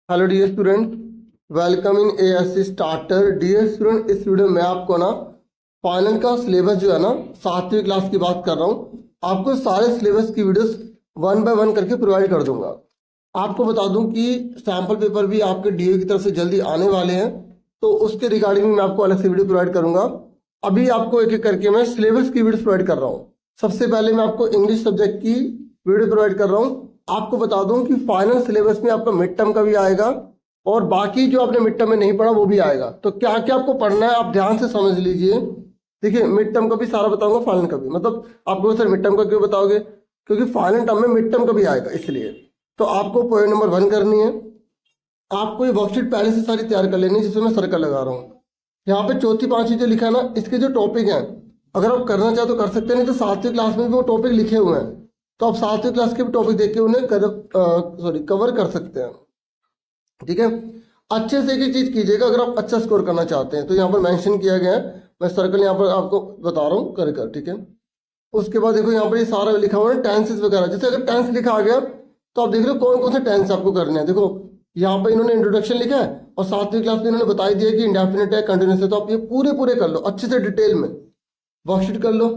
Hello dear student, welcome in ASC starter. Dear student, इस video में आपको ना फाइनल का सिलेबस जो है ना 7वीं क्लास की बात कर रहा हूँ। आपको सारे सिलेबस की वीडियोस 1 बाय 1 करके प्रोवाइड कर दूंगा। आपको बता दूं कि सैम्पल पेपर भी आपके डीओ की तरफ से जल्दी आने वाले हैं, तो उसके रिगार्डिंग मैं आपको अलग से वीडियो प्रोवाइड करूंगा। अभी आपको एक एक करके मैं सिलेबस की वीडियो प्रोवाइड कर रहा हूँ। सबसे पहले मैं आपको इंग्लिश सब्जेक्ट की वीडियो प्रोवाइड कर रहा हूँ। आपको बता दूं कि फाइनल सिलेबस में आपका मिड टर्म का भी आएगा और बाकी जो आपने मिड टर्म में नहीं पढ़ा वो भी आएगा। तो क्या क्या आपको पढ़ना है आप ध्यान से समझ लीजिए। देखिए, मिड टर्म का भी सारा बताऊंगा, फाइनल का भी। मतलब आपको सर मिड टर्म का क्यों बताओगे, क्योंकि फाइनल टर्म में मिड टर्म का भी आएगा, इसलिए। तो आपको पॉइंट नंबर 1 करनी है। आपको ये वर्कशीट पहले से सारी तैयार कर लेनी है, जिसमें मैं सर्कल लगा रहा हूँ। यहाँ पे चौथी पांचवी जो लिखा है ना, इसके जो टॉपिक हैं, अगर आप करना चाहे तो कर सकते हैं, नहीं तो 7वीं क्लास में भी वो टॉपिक लिखे हुए हैं, तो आप 7वीं क्लास के भी टॉपिक देख के उन्हें कवर कर सकते हैं। ठीक है, अच्छे से एक एक चीज कीजिएगा अगर आप अच्छा स्कोर करना चाहते हैं। तो यहाँ पर मेंशन किया गया है, मैं सर्कल यहाँ पर आपको बता रहा हूँ कर कर। ठीक है, उसके बाद देखो यहाँ पर ये सारा लिखा हुआ है टेंसेस वगैरह। जैसे अगर टेंस लिखा आ गया तो आप देख लो कौन कौन से टेंस आपको करने हैं। देखो यहाँ पर इन्होंने इंट्रोडक्शन लिखा है और 7वीं क्लास में इन्होंने बताई दिया कि इंडेफिनिट है, कंटिन्यूस है। तो आप ये पूरे पूरे कर लो अच्छे से डिटेल में, वर्कशीट कर लो।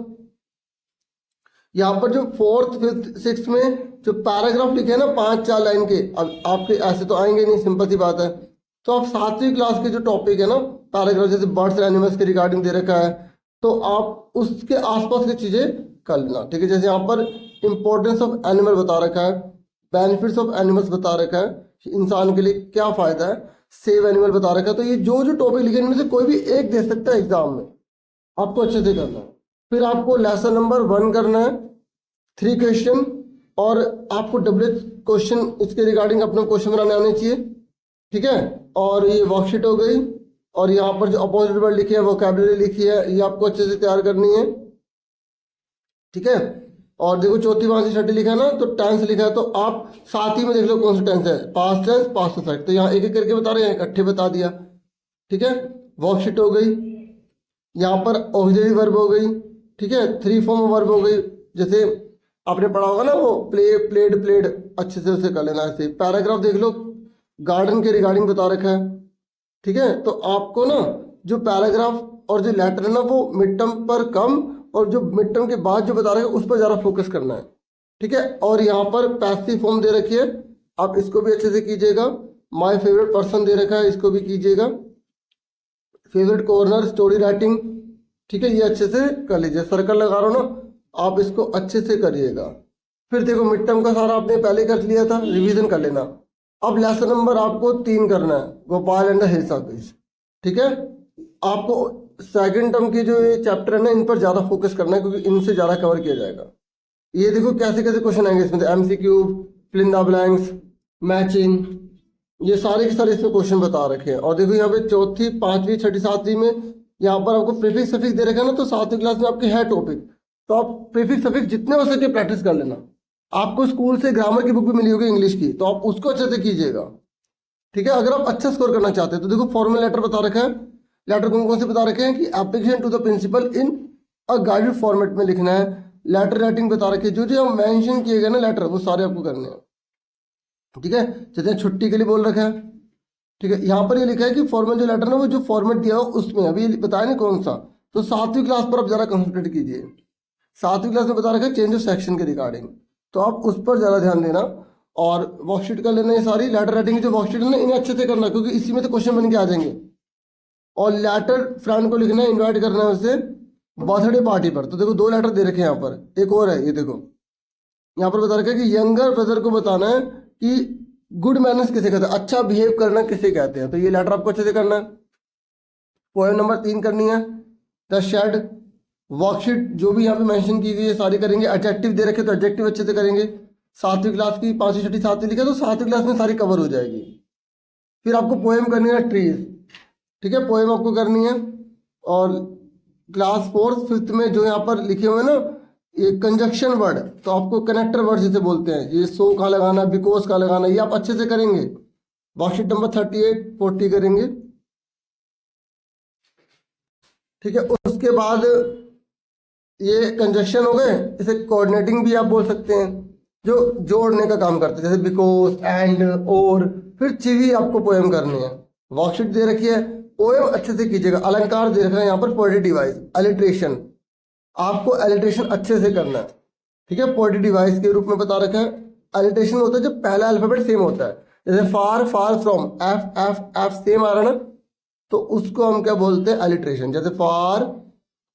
यहाँ पर जो 4th 5th 6th में जो पैराग्राफ लिखे हैं ना 5-4 लाइन के, अब आपके ऐसे तो आएंगे नहीं, सिंपल सी बात है। तो आप 7वीं क्लास के जो टॉपिक है ना पैराग्राफ, जैसे बर्ड्स एंड एनिमल्स के रिगार्डिंग दे रखा है, तो आप उसके आसपास की चीजें कर लेना। ठीक है, जैसे यहाँ पर इंपॉर्टेंस ऑफ एनिमल बता रखा है, बेनिफिट्स ऑफ एनिमल्स बता रखा है, इंसान के लिए क्या फायदा है, सेव एनिमल बता रखा है। तो ये जो जो टॉपिक लिखे इनमें से कोई भी एक दे सकता है एग्जाम में, आपको अच्छे से करना है। फिर आपको लेसन नंबर 1 करना है, 3 क्वेश्चन, और आपको डब्ल्यू क्वेश्चन इसके रिगार्डिंग अपने क्वेश्चन बनाने आने चाहिए। ठीक है, और ये वर्कशीट हो गई, और यहाँ पर जो अपोजिट वर्ड लिखी है, वोकैबुलरी लिखी है, ये आपको अच्छे से तैयार करनी है। ठीक है, और देखो चौथी पांचवी छठी लिखा है ना, तो टेंस लिखा है, तो आप साथ ही में देख लो कौन सा टेंस है, पास्ट टेंस पास्ट परफेक्ट। तो यहाँ एक एक करके बता रहे हैं, इकट्ठे बता दिया। ठीक है, वर्कशीट हो गई। यहाँ पर ऑक्सिलरी वर्ब हो गई। ठीक है, 3 फॉर्म वर्ब हो गई, जैसे आपने पढ़ा होगा ना वो प्ले प्लेड प्लेड, अच्छे से उसे कर लेना। ऐसे पैराग्राफ देख लो, गार्डन के रिगार्डिंग बता रखा है। ठीक है, तो आपको ना जो पैराग्राफ और जो लेटर है ना वो मिड टर्म पर कम, और जो मिड टर्म के बाद जो बता रहे हैं उस पर ज़्यादा फोकस करना है। ठीक है, और यहाँ पर पैसिव फॉर्म दे रखी है, आप इसको भी अच्छे से कीजिएगा। माय फेवरेट पर्सन दे रखा है, इसको भी कीजिएगा। Favourite corner, story writing. ठीक है, ये अच्छे से कर लीजिए, सर्कल लगा रहा हूँ ना, आप इसको अच्छे से करिएगा। फिर देखो मिड टर्म का सारा आपने पहले कर लिया था, रिवीजन कर लेना। अब लेसन नंबर आपको 3 करना है, Gopal and the hills of fish. ठीक है, आपको सेकंड टर्म के जो ये चैप्टर है ना इन पर ज़्यादा फोकस करना है, क्योंकि इनसे ज़्यादा कवर किया जाएगा। ये देखो कैसे कैसे क्वेश्चन आएंगे इसमें, MCQ, fill in the blanks, matching, ये सारे के सारे इसमें क्वेश्चन बता रखे हैं। और देखो यहाँ पे चौथी पांचवी छठी सातवीं में यहाँ पर आपको प्रीफिक्स सफिक्स दे रखा है ना, तो 7वीं क्लास में आपके है टॉपिक, तो आप प्रीफिक्स सफिक्स जितने हो सके प्रैक्टिस कर लेना। आपको स्कूल से ग्रामर की बुक भी मिली होगी इंग्लिश की, तो आप उसको अच्छे से कीजिएगा। ठीक है, अगर आप अच्छा स्कोर करना चाहते हैं तो देखो फॉर्मल लेटर बता रखा है। लेटर कौन कौन से बता रखे हैं कि application to the principal in a guided format में लिखना है। लेटर राइटिंग बता रखी है, जो जो हम मेंशन किए गए ना लेटर, वो सारे आपको करने हैं। ठीक है, जैसे छुट्टी के लिए बोल रखा है। ठीक है, यहाँ पर ये लिखा है कि फॉर्मल जो लेटर ना वो जो फॉर्मेट दिया हो उसमें, अभी बताया नहीं कौन सा, तो 7वीं क्लास पर आप ज़्यादा कंसंट्रेट कीजिए। 7वीं क्लास में बता रखा है चेंज ऑफ सेक्शन के रिगार्डिंग, तो आप उस पर ज़्यादा ध्यान देना। और वर्कशीट कर लेना, ये सारी लेटर राइटिंग की जो वर्कशीट है ना इन्हें अच्छे से करना, क्योंकि इसी में तो क्वेश्चन बन के आ जाएंगे। और लेटर फ्रेंड को लिखना है, इन्वाइट करना है उसे बर्थडे पार्टी पर। तो देखो 2 लेटर दे रखे हैं यहाँ पर, एक और है, ये देखो यहाँ पर बता रखा है कि यंगर ब्रदर को बताना है कि गुड मैनर्स किसे कहते हैं, अच्छा बिहेव करना किसे कहते हैं। तो ये लेटर आपको अच्छे से करना है। पोएम नंबर 3 करनी है, द शेड। वर्कशीट जो भी यहाँ पे मेंशन की गई है सारी करेंगे। एडजेक्टिव दे रखे तो एडजेक्टिव अच्छे से करेंगे। 7वीं क्लास की पांचवी छठी सातवीं लिखा तो 7वीं क्लास में सारी कवर हो जाएगी। फिर आपको पोएम करनी है ट्रीज। ठीक है, पोएम आपको करनी है। और क्लास 4th 5th में जो यहाँ पर लिखे हुए हैं ना ये कंजक्शन वर्ड, तो आपको कनेक्टर वर्ड जिसे बोलते हैं, ये सो कहाँ लगाना, बिकॉज कहाँ लगाना, ये आप अच्छे से करेंगे। वर्कशीट नंबर 38 40 करेंगे। ठीक है, उसके बाद ये कंजक्शन हो गए, इसे कोऑर्डिनेटिंग भी आप बोल सकते हैं। जो जोड़ने का काम करते हैं, जैसे बिकॉज, एंड, और। फिर चीवी आपको पोएम करनी है, वर्कशीट दे रखी है, पोएम अच्छे से कीजिएगा। अलंकार दे रखा है यहाँ पर, पोएटिक डिवाइस, अलिट्रेशन, आपको एलिट्रेशन अच्छे से करना है, ठीक है। पोएटिक डिवाइस के रूप में बता रखा है। एलिट्रेशन होता है जब पहला अल्फाबेट सेम होता है, जैसे far, far from, F F F same आ रहा है ना, तो उसको हम क्या बोलते हैं, एलिट्रेशन। जैसे फार,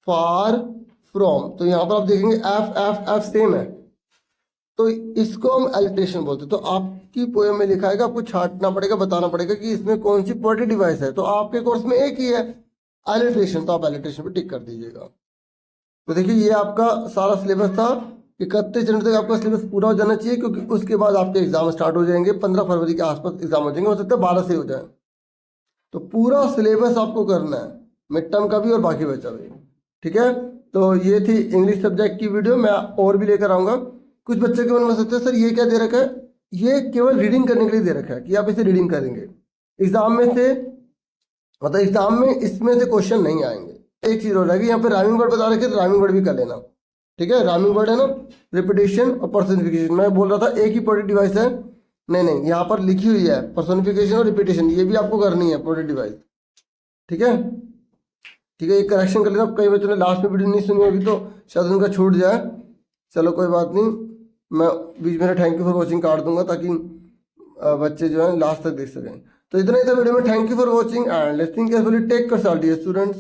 फार फ्रॉम, तो यहाँ पर आप देखेंगे एफ एफ एफ सेम है, तो इसको हम एलिट्रेशन बोलते हैं। तो आपकी पोएम में लिखा है, आपको छांटना पड़ेगा, बताना पड़ेगा कि इसमें कौन सी पोएटिक डिवाइस है। तो आपके कोर्स में एक ही है एलिट्रेशन, तो आप एलिट्रेशन पे टिक कर दीजिएगा। तो देखिए ये आपका सारा सिलेबस था। 31 जनवरी तक आपका सिलेबस पूरा हो जाना चाहिए, क्योंकि उसके बाद आपके एग्जाम स्टार्ट हो जाएंगे। 15 फरवरी के आसपास एग्जाम हो जाएंगे, हो सकता है 12 से हो जाए। तो पूरा सिलेबस आपको करना है, मिड टर्म का भी और बाकी बचा भी, ठीक है। तो ये थी इंग्लिश सब्जेक्ट की वीडियो, मैं और भी लेकर आऊँगा। कुछ बच्चे के मन में सोचते हैं सर ये क्या दे रखा है, ये केवल रीडिंग करने के लिए दे रखा है कि आप इसे रीडिंग करेंगे। एग्जाम में से मतलब एग्जाम में इसमें से क्वेश्चन नहीं आएंगे। एक चीज हो जाएगी, यहाँ पे राइमिंग वर्ड बता रखे, तो राइमिंग वर्ड भी कर लेना, ठीक है। राइमिंग वर्ड है ना, रिपीटेशन और पर्सनिफिकेशन। मैं बोल रहा था एक ही पोएटिक डिवाइस है, नहीं, यहाँ पर लिखी हुई है पर्सनिफिकेशन और रिपीटेशन, ये भी आपको करनी है पोएटिक डिवाइस, ठीक है। ठीक है, ये करेक्शन कर लेना। कई बच्चों ने लास्ट में वीडियो नहीं सुनी होगी तो शायद उनका छूट जाए, चलो कोई बात नहीं, मैं बीच में थैंक यू फॉर वॉचिंग काट दूंगा ताकि बच्चे जो है लास्ट तक देख सकें। तो इतना ही था वीडियो में। Thank you for watching and listening carefully. Take care all dear students.